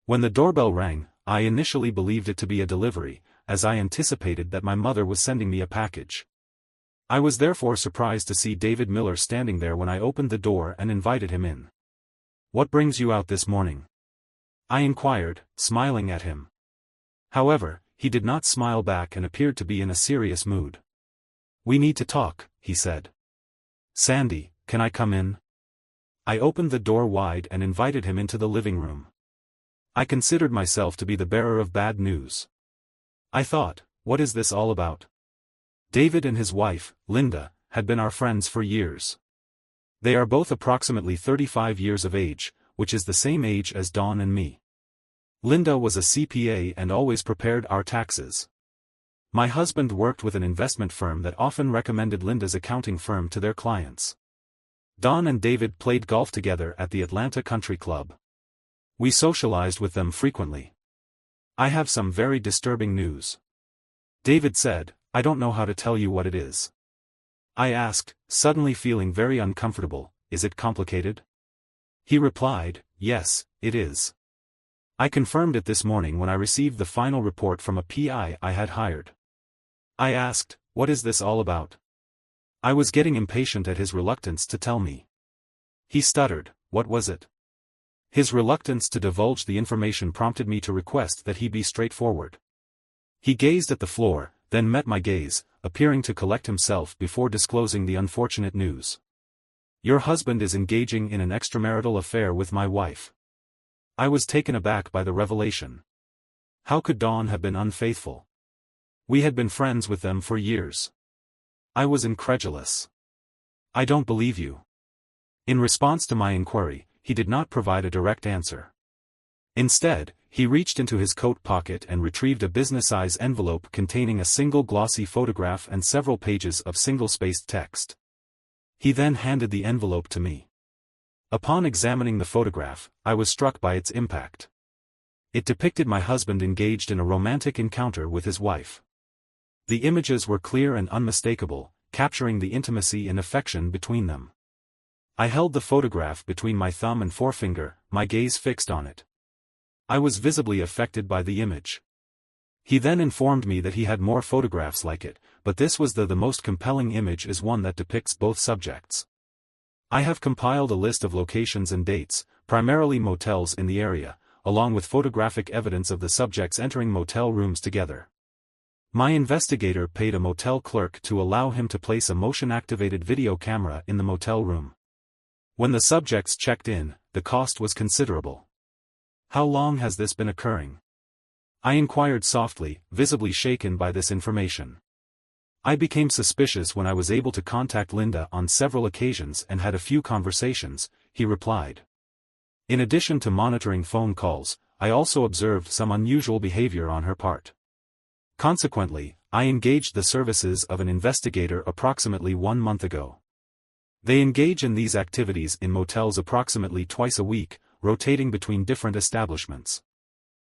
When the doorbell rang, I initially believed it to be a delivery, as I anticipated that my mother was sending me a package. I was therefore surprised to see David Miller standing there when I opened the door and invited him in. "What brings you out this morning?" I inquired, smiling at him. However, he did not smile back and appeared to be in a serious mood. "We need to talk," he said. "Sandy, can I come in?" I opened the door wide and invited him into the living room. I considered myself to be the bearer of bad news. I thought, what is this all about? David and his wife, Linda, had been our friends for years. They are both approximately 35 years of age, which is the same age as Dawn and me. Linda was a CPA and always prepared our taxes. My husband worked with an investment firm that often recommended Linda's accounting firm to their clients. Dawn and David played golf together at the Atlanta Country Club. We socialized with them frequently. "I have some very disturbing news," David said. "I don't know how to tell you what it is." I asked, suddenly feeling very uncomfortable, "Is it complicated?" He replied, "Yes, it is." I confirmed it this morning when I received the final report from a PI I had hired. I asked, "What is this all about?" I was getting impatient at his reluctance to tell me. He stuttered, "What was it?" His reluctance to divulge the information prompted me to request that he be straightforward. He gazed at the floor, then met my gaze, appearing to collect himself before disclosing the unfortunate news. "Your husband is engaging in an extramarital affair with my wife." I was taken aback by the revelation. How could Dawn have been unfaithful? We had been friends with them for years. I was incredulous. "I don't believe you." In response to my inquiry, he did not provide a direct answer. Instead, he reached into his coat pocket and retrieved a business-size envelope containing a single glossy photograph and several pages of single-spaced text. He then handed the envelope to me. Upon examining the photograph, I was struck by its impact. It depicted my husband engaged in a romantic encounter with his wife. The images were clear and unmistakable, capturing the intimacy and affection between them. I held the photograph between my thumb and forefinger, my gaze fixed on it. I was visibly affected by the image. He then informed me that he had more photographs like it, but this was the most compelling image is one that depicts both subjects. I have compiled a list of locations and dates, primarily motels in the area, along with photographic evidence of the subjects entering motel rooms together. My investigator paid a motel clerk to allow him to place a motion-activated video camera in the motel room. When the subjects checked in, the cost was considerable. "How long has this been occurring?" I inquired softly, visibly shaken by this information. I became suspicious when I was able to contact Linda on several occasions and had a few conversations, he replied. In addition to monitoring phone calls, I also observed some unusual behavior on her part. Consequently, I engaged the services of an investigator approximately 1 month ago. They engage in these activities in motels approximately twice a week, rotating between different establishments.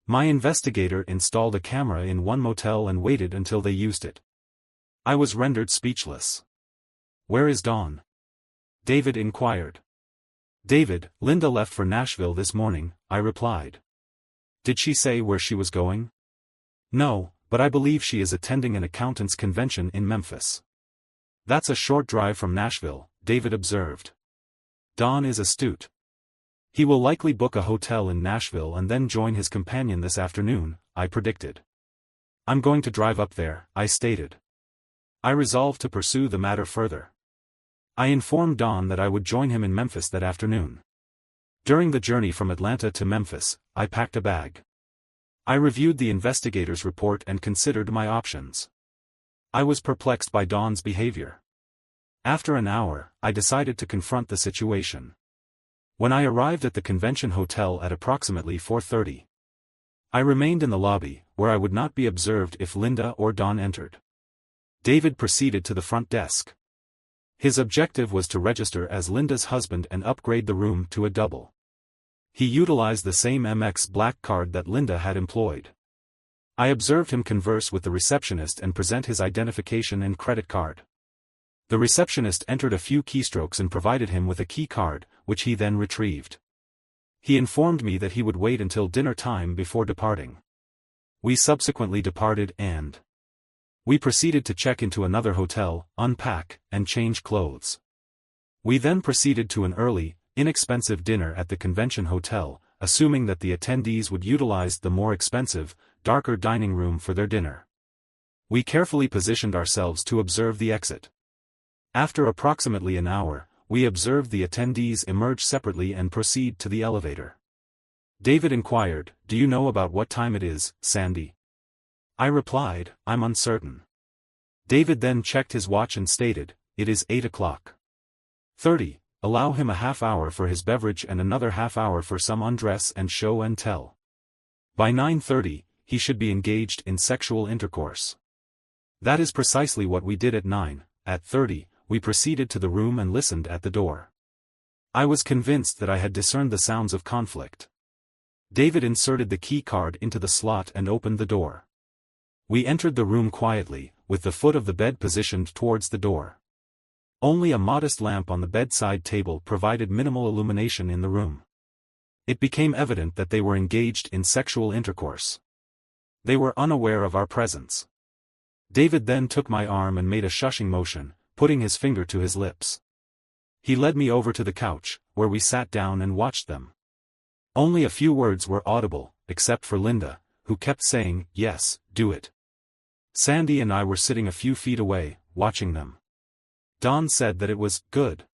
My investigator installed a camera in one motel and waited until they used it. I was rendered speechless. "Where is Dawn?" David inquired. Linda left for Nashville this morning," I replied. "Did she say where she was going?" "No, but I believe she is attending an accountants' convention in Memphis." "That's a short drive from Nashville," David observed. "Dawn is astute. He will likely book a hotel in Nashville and then join his companion this afternoon," I predicted. "I'm going to drive up there," I stated. I resolved to pursue the matter further. I informed Dawn that I would join him in Memphis that afternoon. During the journey from Atlanta to Memphis, I packed a bag. I reviewed the investigator's report and considered my options. I was perplexed by Dawn's behavior. After an hour, I decided to confront the situation. When I arrived at the convention hotel at approximately 4:30, I remained in the lobby, where I would not be observed if Linda or Dawn entered. David proceeded to the front desk. His objective was to register as Linda's husband and upgrade the room to a double. He utilized the same Amex Black card that Linda had employed. I observed him converse with the receptionist and present his identification and credit card. The receptionist entered a few keystrokes and provided him with a key card, which he then retrieved. He informed me that he would wait until dinner time before departing. We subsequently departed and we proceeded to check into another hotel, unpack, and change clothes. We then proceeded to an early, inexpensive dinner at the convention hotel, assuming that the attendees would utilize the more expensive, darker dining room for their dinner. We carefully positioned ourselves to observe the exit. After approximately an hour, we observed the attendees emerge separately and proceed to the elevator. David inquired, "Do you know about what time it is, Sandy?" I replied, "I'm uncertain." David then checked his watch and stated, "It is 8 o'clock. 30, allow him a half hour for his beverage and another half hour for some undress and show and tell. By 9:30, he should be engaged in sexual intercourse." That is precisely what we did at 9. At 30, we proceeded to the room and listened at the door. I was convinced that I had discerned the sounds of conflict. David inserted the key card into the slot and opened the door. We entered the room quietly, with the foot of the bed positioned towards the door. Only a modest lamp on the bedside table provided minimal illumination in the room. It became evident that they were engaged in sexual intercourse. They were unaware of our presence. David then took my arm and made a shushing motion, putting his finger to his lips. He led me over to the couch, where we sat down and watched them. Only a few words were audible, except for Linda, who kept saying, "Yes, do it." Sandy and I were sitting a few feet away, watching them. Don said that it was good.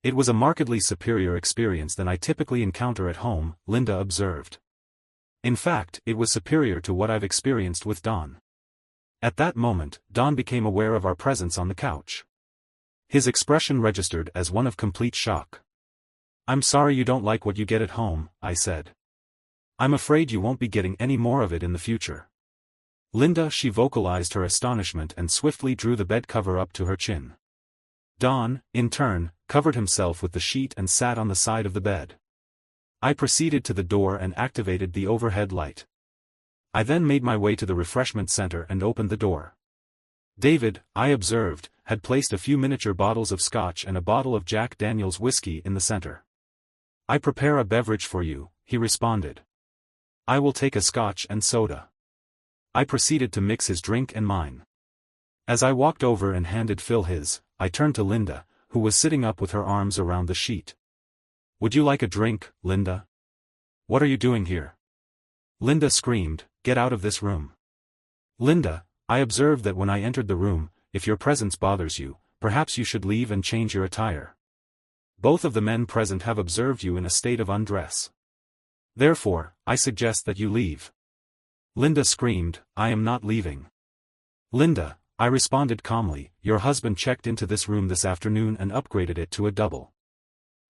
"It was a markedly superior experience than I typically encounter at home," Linda observed. "In fact, it was superior to what I've experienced with Don." At that moment, Don became aware of our presence on the couch. His expression registered as one of complete shock. "I'm sorry you don't like what you get at home," I said. "I'm afraid you won't be getting any more of it in the future." Linda, she vocalized her astonishment and swiftly drew the bed cover up to her chin. Don, in turn, covered himself with the sheet and sat on the side of the bed. I proceeded to the door and activated the overhead light. I then made my way to the refreshment center and opened the door. David, I observed, had placed a few miniature bottles of scotch and a bottle of Jack Daniel's whiskey in the center. "I prepare a beverage for you," he responded. "I will take a scotch and soda." I proceeded to mix his drink and mine. As I walked over and handed Phil his, I turned to Linda, who was sitting up with her arms around the sheet. "Would you like a drink, Linda? What are you doing here?" Linda screamed, "Get out of this room." "Linda, I observed that when I entered the room, if your presence bothers you, perhaps you should leave and change your attire. Both of the men present have observed you in a state of undress. Therefore, I suggest that you leave." Linda screamed, "I am not leaving." "Linda," I responded calmly, "your husband checked into this room this afternoon and upgraded it to a double.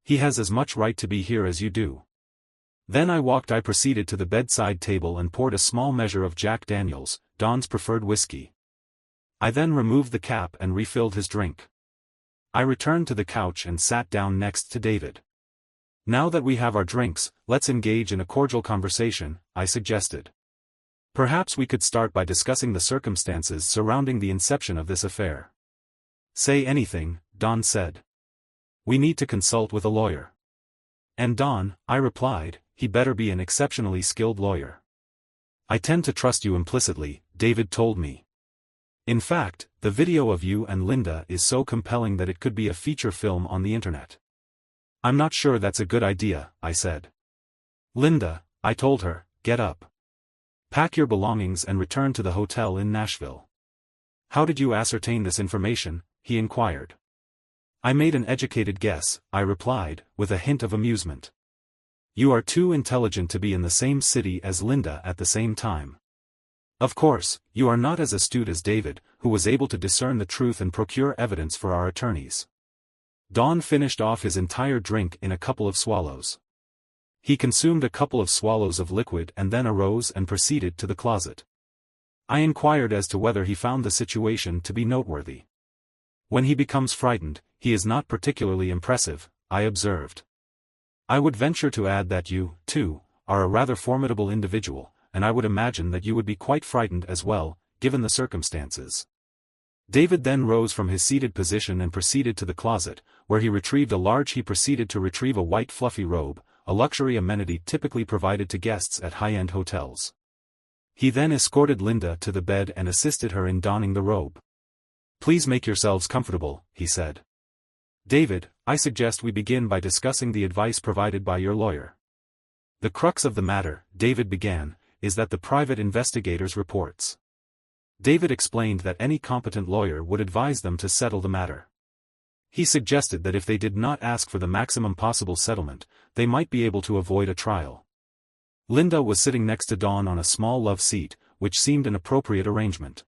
He has as much right to be here as you do." Then I proceeded to the bedside table and poured a small measure of Jack Daniel's, Don's preferred whiskey. I then removed the cap and refilled his drink. I returned to the couch and sat down next to David. "Now that we have our drinks, let's engage in a cordial conversation," I suggested. "Perhaps we could start by discussing the circumstances surrounding the inception of this affair." "Say anything," Don said. "We need to consult with a lawyer." "And Don," I replied, "he better be an exceptionally skilled lawyer." "I tend to trust you implicitly," David told me. "In fact, the video of you and Linda is so compelling that it could be a feature film on the internet." "I'm not sure that's a good idea," I said. "Linda," I told her, "get up. Pack your belongings and return to the hotel in Nashville." "How did you ascertain this information?" he inquired. "I made an educated guess," I replied, with a hint of amusement. "You are too intelligent to be in the same city as Linda at the same time. Of course, you are not as astute as David, who was able to discern the truth and procure evidence for our attorneys." Don finished off his entire drink in a couple of swallows. He consumed a couple of swallows of liquid and then arose and proceeded to the closet. I inquired as to whether he found the situation to be noteworthy. "When he becomes frightened, he is not particularly impressive," I observed. "I would venture to add that you, too, are a rather formidable individual, and I would imagine that you would be quite frightened as well, given the circumstances." David then rose from his seated position and proceeded to the closet, where he proceeded to retrieve a white fluffy robe, a luxury amenity typically provided to guests at high-end hotels. He then escorted Linda to the bed and assisted her in donning the robe. "Please make yourselves comfortable," he said. "David, I suggest we begin by discussing the advice provided by your lawyer." "The crux of the matter," David began, "is that the private investigator's reports." David explained that any competent lawyer would advise them to settle the matter. He suggested that if they did not ask for the maximum possible settlement, they might be able to avoid a trial. Linda was sitting next to Dawn on a small love seat, which seemed an appropriate arrangement.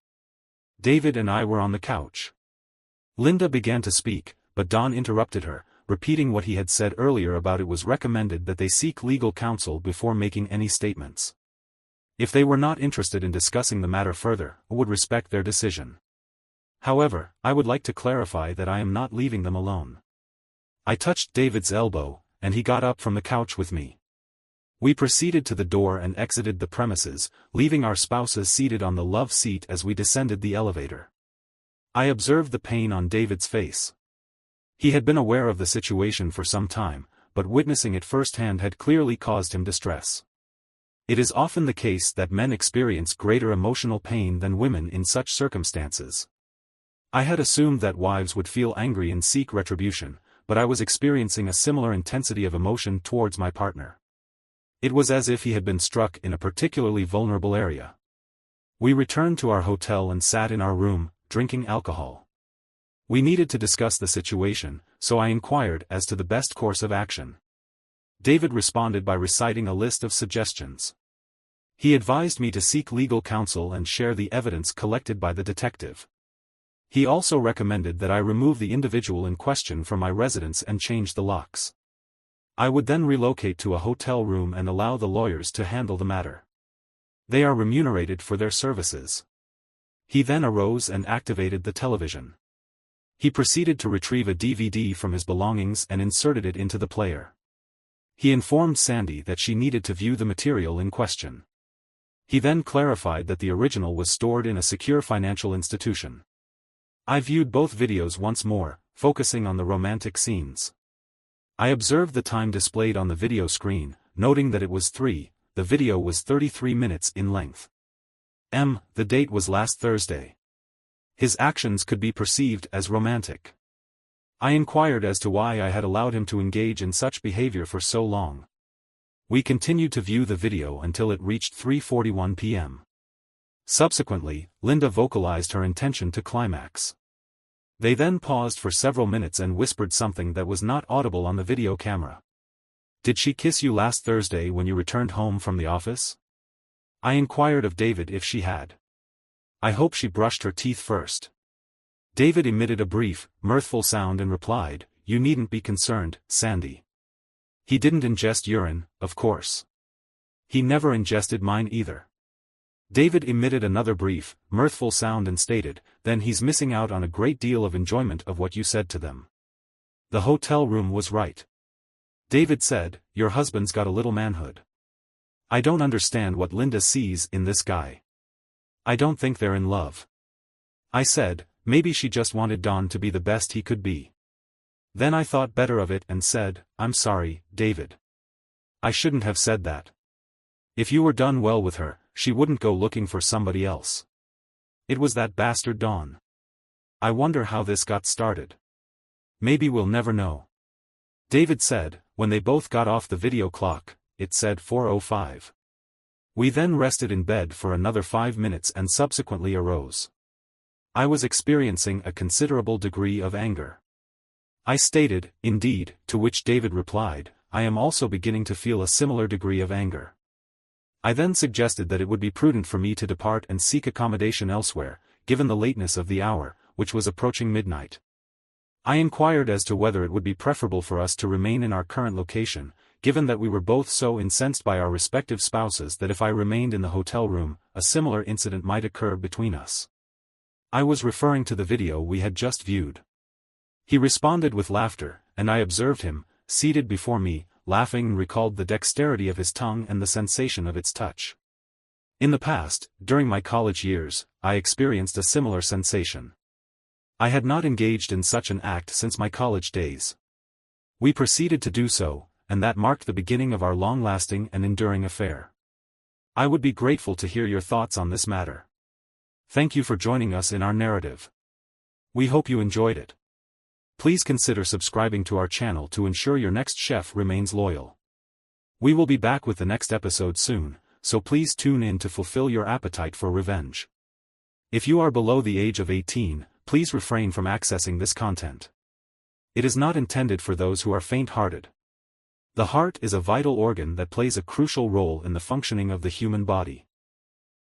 David and I were on the couch. Linda began to speak, but Dawn interrupted her, repeating what he had said earlier about it was recommended that they seek legal counsel before making any statements. If they were not interested in discussing the matter further, I would respect their decision. However, I would like to clarify that I am not leaving them alone. I touched David's elbow, and he got up from the couch with me. We proceeded to the door and exited the premises, leaving our spouses seated on the love seat as we descended the elevator. I observed the pain on David's face. He had been aware of the situation for some time, but witnessing it firsthand had clearly caused him distress. It is often the case that men experience greater emotional pain than women in such circumstances. I had assumed that wives would feel angry and seek retribution, but I was experiencing a similar intensity of emotion towards my partner. It was as if he had been struck in a particularly vulnerable area. We returned to our hotel and sat in our room, drinking alcohol. We needed to discuss the situation, so I inquired as to the best course of action. David responded by reciting a list of suggestions. He advised me to seek legal counsel and share the evidence collected by the detective. He also recommended that I remove the individual in question from my residence and change the locks. I would then relocate to a hotel room and allow the lawyers to handle the matter. They are remunerated for their services. He then arose and activated the television. He proceeded to retrieve a DVD from his belongings and inserted it into the player. He informed Sandy that she needed to view the material in question. He then clarified that the original was stored in a secure financial institution. I viewed both videos once more, focusing on the romantic scenes. I observed the time displayed on the video screen, noting that it was 3, the video was 33 minutes in length. The date was last Thursday. His actions could be perceived as romantic. I inquired as to why I had allowed him to engage in such behavior for so long. We continued to view the video until it reached 3:41 p.m. Subsequently, Linda vocalized her intention to climax. They then paused for several minutes and whispered something that was not audible on the video camera. "Did she kiss you last Thursday when you returned home from the office?" I inquired of David if she had. "I hope she brushed her teeth first." David emitted a brief, mirthful sound and replied, "You needn't be concerned, Sandy. He didn't ingest urine, of course. He never ingested mine either." David emitted another brief, mirthful sound and stated, "Then he's missing out on a great deal of enjoyment of what you said to them." The hotel room was right. David said, "Your husband's got a little manhood. I don't understand what Linda sees in this guy. I don't think they're in love." I said, "Maybe she just wanted Don to be the best he could be." Then I thought better of it and said, "I'm sorry, David. I shouldn't have said that. If you were done well with her, she wouldn't go looking for somebody else. It was that bastard Don. I wonder how this got started. Maybe we'll never know." David said, when they both got off the video clock, it said 4:05. We then rested in bed for another 5 minutes and subsequently arose. I was experiencing a considerable degree of anger. I stated, "Indeed," to which David replied, "I am also beginning to feel a similar degree of anger." I then suggested that it would be prudent for me to depart and seek accommodation elsewhere, given the lateness of the hour, which was approaching midnight. I inquired as to whether it would be preferable for us to remain in our current location, given that we were both so incensed by our respective spouses that if I remained in the hotel room, a similar incident might occur between us. I was referring to the video we had just viewed. He responded with laughter, and I observed him, seated before me, laughing and recalled the dexterity of his tongue and the sensation of its touch. In the past, during my college years, I experienced a similar sensation. I had not engaged in such an act since my college days. We proceeded to do so, and that marked the beginning of our long-lasting and enduring affair. I would be grateful to hear your thoughts on this matter. Thank you for joining us in our narrative. We hope you enjoyed it. Please consider subscribing to our channel to ensure your next chef remains loyal. We will be back with the next episode soon, so please tune in to fulfill your appetite for revenge. If you are below the age of 18, please refrain from accessing this content. It is not intended for those who are faint-hearted. The heart is a vital organ that plays a crucial role in the functioning of the human body.